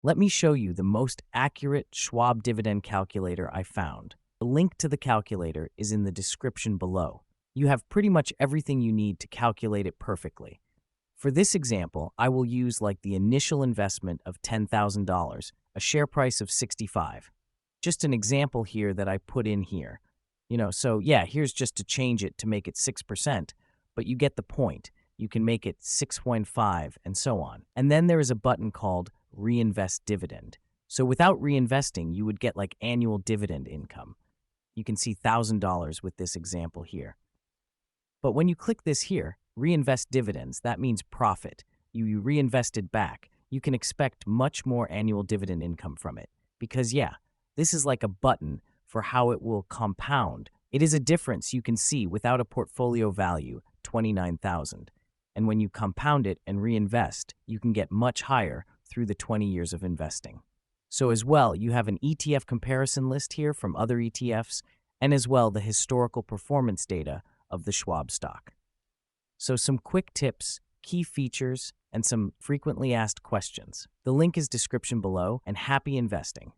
Let me show you the most accurate Schwab dividend calculator I found. The link to the calculator is in the description below. You have pretty much everything you need to calculate it perfectly. For this example, I will use like the initial investment of $10,000, a share price of 65. Just an example here that I put in here. So yeah, here's just to change it to make it 6%, but you get the point. You can make it 6.5 and so on. And then there is a button called reinvest dividend. So without reinvesting, you would get like annual dividend income. You can see $1,000 with this example here. But when you click this here, reinvest dividends, that means profit. You reinvest it back. You can expect much more annual dividend income from it. Because yeah, this is like a button for how it will compound. It is a difference you can see without a portfolio value, 29,000. And when you compound it and reinvest, you can get much higher through the 20 years of investing. So as well, you have an ETF comparison list here from other ETFs, and as well the historical performance data of the Schwab stock. So some quick tips, key features, and some frequently asked questions. The link is description below, and happy investing.